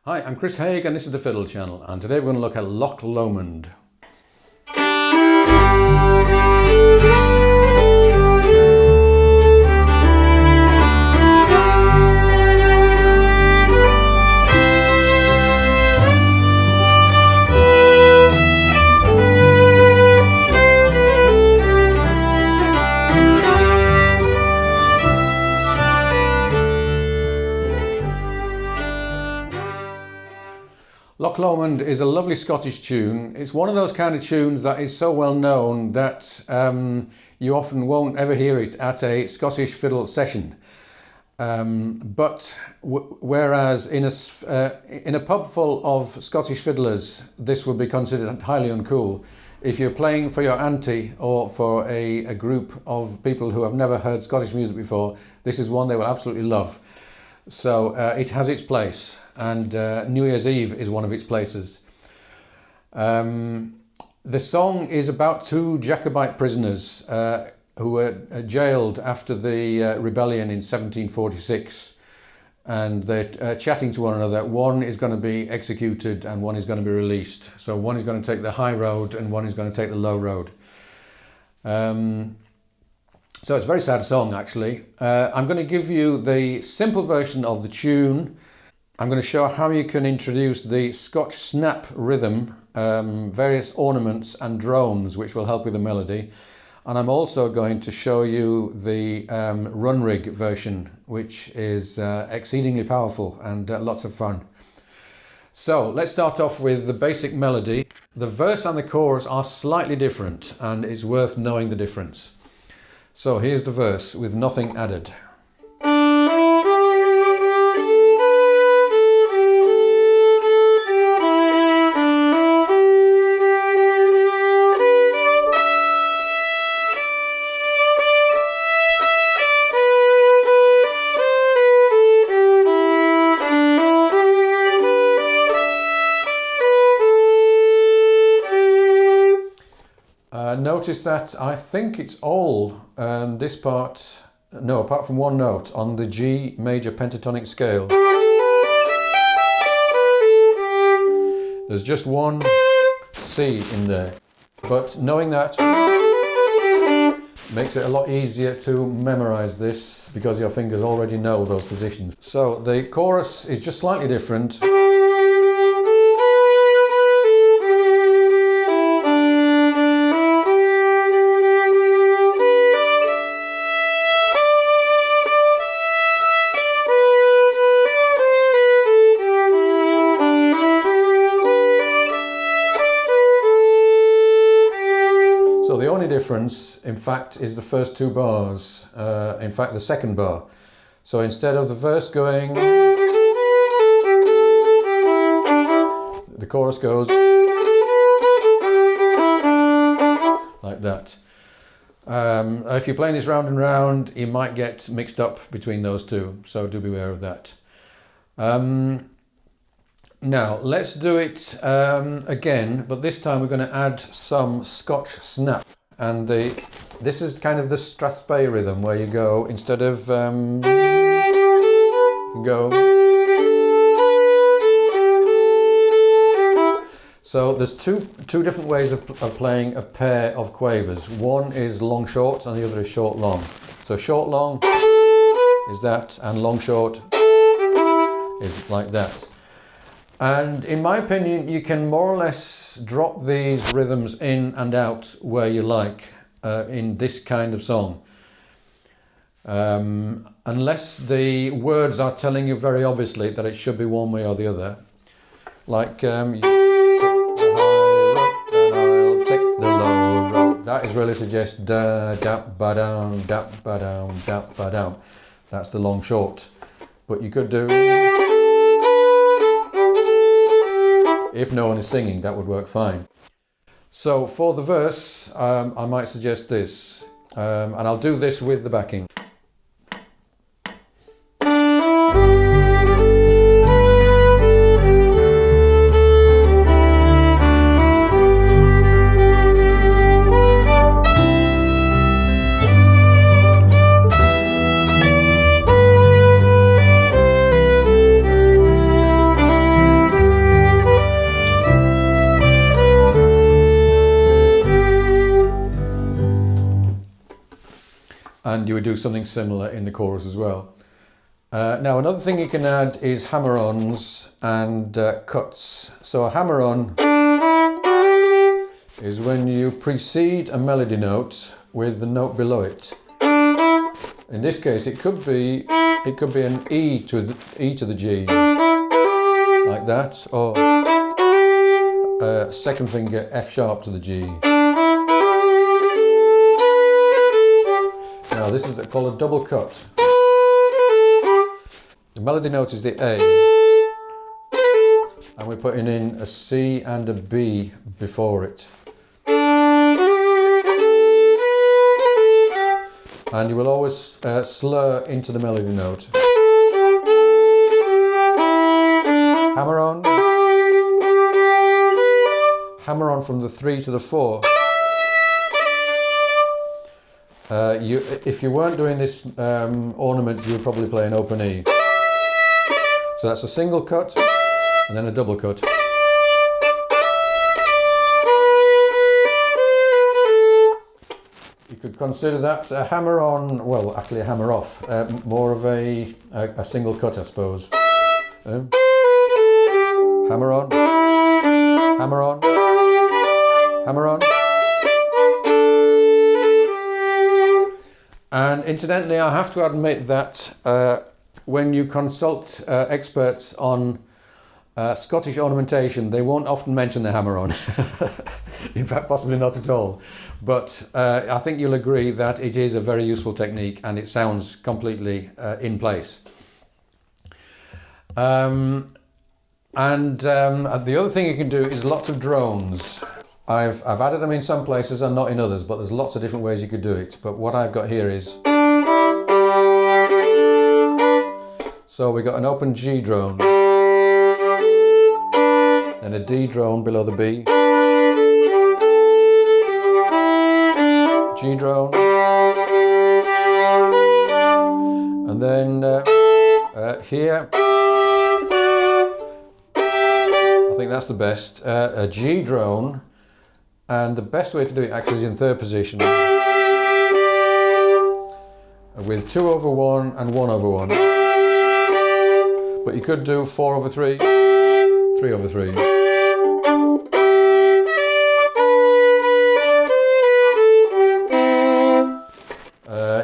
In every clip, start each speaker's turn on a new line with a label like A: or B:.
A: Hi, I'm Chris Haigh and this is the Fiddle channel, and today we're going to look at Loch Lomond. Loch Lomond is a lovely Scottish tune. It's one of those kind of tunes that is so well known that you often won't ever hear it at a Scottish fiddle session. Whereas in a pub full of Scottish fiddlers, this would be considered highly uncool. If you're playing for your auntie or for a group of people who have never heard Scottish music before, this is one they will absolutely love. So it has its place, and New Year's Eve is one of its places. The song is about two Jacobite prisoners who were jailed after the rebellion in 1746, and they're chatting to one another. One is going to be executed and one is going to be released. So one is going to take the high road and one is going to take the low road. So it's a very sad song, actually. I'm going to give you the simple version of the tune. I'm going to show how you can introduce the Scotch snap rhythm, various ornaments and drones, which will help with the melody. And I'm also going to show you the Runrig version, which is exceedingly powerful and lots of fun. So let's start off with the basic melody. The verse and the chorus are slightly different, and it's worth knowing the difference. So here's the verse with nothing added. Notice that I think it's all this part, no, apart from one note on the G major pentatonic scale. There's just one C in there, but knowing that makes it a lot easier to memorize this because your fingers already know those positions. So the chorus is just slightly different. So the only difference, in fact, is the first two bars, in fact the second bar. So instead of the verse going, the chorus goes like that. If you're playing this round and round, you might get mixed up between those two, so do beware of that. Now let's do it again, but this time we're going to add some Scotch snap, and this is kind of the Strathspey rhythm where you go, instead of you can go. So there's two different ways of playing a pair of quavers. One is long short and the other is short long. So short long is that, and long short is like that. And in my opinion, you can more or less drop these rhythms in and out where you like in this kind of song. Unless the words are telling you very obviously that it should be one way or the other. Like, you take the high road and I'll take the low road. That is really suggest da da ba down, da ba down, da ba down. That's the long short. But you could do, if no one is singing, that would work fine. So for the verse, I might suggest this, and I'll do this with the backing. and you would do something similar in the chorus as well. Now another thing you can add is hammer-ons and cuts. So a hammer-on is when you precede a melody note with the note below it. In this case, it could be an E to the G, like that, or a second finger F sharp to the G. Now this is called a double cut. The melody note is the A, and we're putting in a C and a B before it. And you will always slur into the melody note. Hammer on. Hammer on from the 3 to the 4. If you weren't doing this ornament, you would probably play an open E. So that's a single cut and then a double cut. You could consider that a hammer on, well, actually a hammer off, more of a single cut, I suppose. Hammer on, hammer on, hammer on. And incidentally, I have to admit that when you consult experts on Scottish ornamentation, they won't often mention the hammer-on. In fact, possibly not at all. But I think you'll agree that it is a very useful technique and it sounds completely in place. The other thing you can do is lots of drones. I've added them in some places and not in others, but there's lots of different ways you could do it. But what I've got here is... So we got an open G drone, then a D drone below the B, G drone, and then here, I think that's the best, a G drone, and the best way to do it actually is in third position, with 2 over 1 and 1 over 1. But you could do 4 over 3, 3 over 3.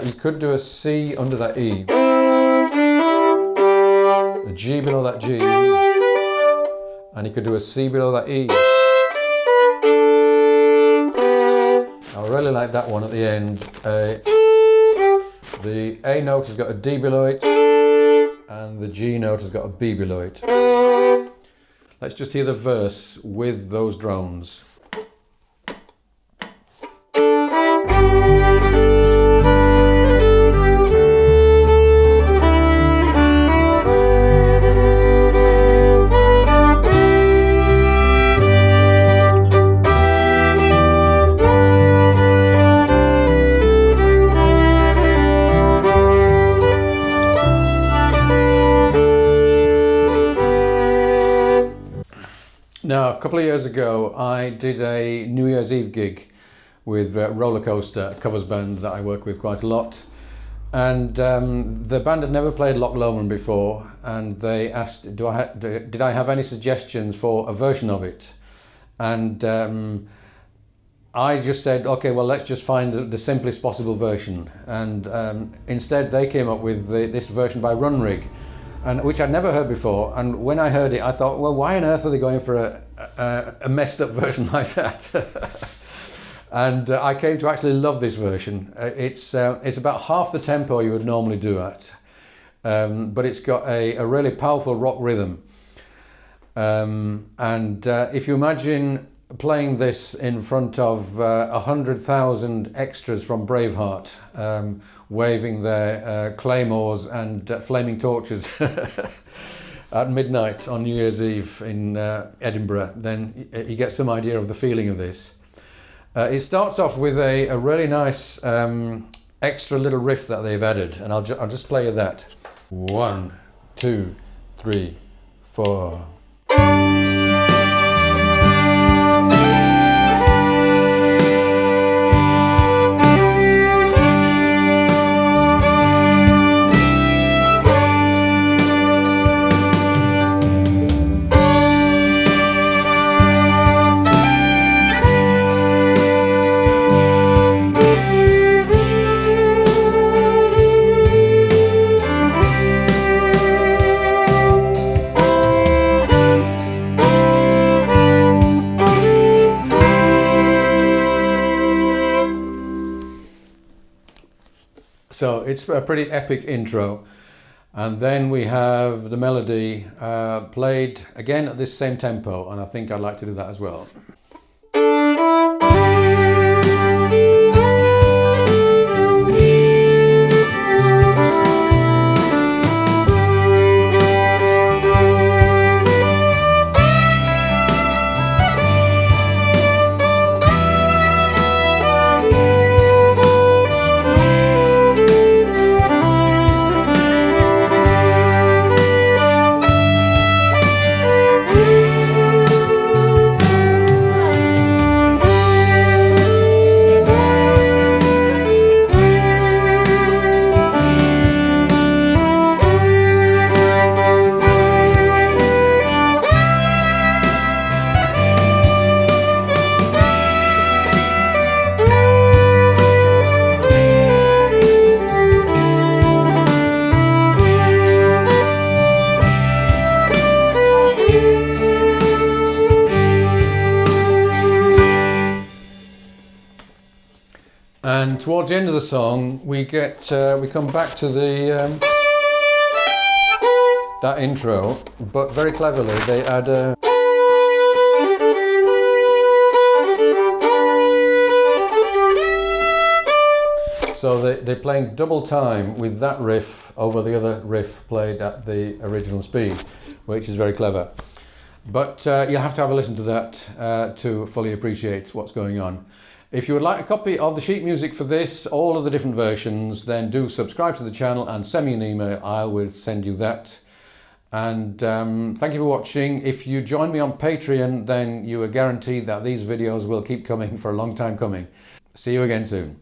A: You could do a C under that E, a G below that G, and you could do a C below that E. I really like that one at the end. The A note has got a D below it, and the G note has got a B below it. Let's just hear the verse with those drones. Now, a couple of years ago, I did a New Year's Eve gig with Roller Coaster, a covers band that I work with quite a lot. And the band had never played Loch Lomond before, and they asked, did I have any suggestions for a version of it? And I just said, okay, well, let's just find the simplest possible version. And instead, they came up with this version by Runrig, which I'd never heard before. And when I heard it, I thought, well, why on earth are they going for a messed up version like that? And I came to actually love this version. It's about half the tempo you would normally do at, but it's got a really powerful rock rhythm. If you imagine playing this in front of 100,000 extras from Braveheart, waving their claymores and flaming torches at midnight on New Year's Eve in Edinburgh, then you get some idea of the feeling of this. It starts off with a really nice extra little riff that they've added, and I'll just play you that. 1, 2, 3, 4. So it's a pretty epic intro. And then we have the melody played again at this same tempo, and I think I'd like to do that as well. And towards the end of the song, we come back to the that intro, but very cleverly they add a so they're playing double time with that riff over the other riff played at the original speed, which is very clever. But you'll have to have a listen to that to fully appreciate what's going on. If you would like a copy of the sheet music for this, all of the different versions, then do subscribe to the channel and send me an email. I will send you that. And thank you for watching. If you join me on Patreon, then you are guaranteed that these videos will keep coming for a long time coming. See you again soon.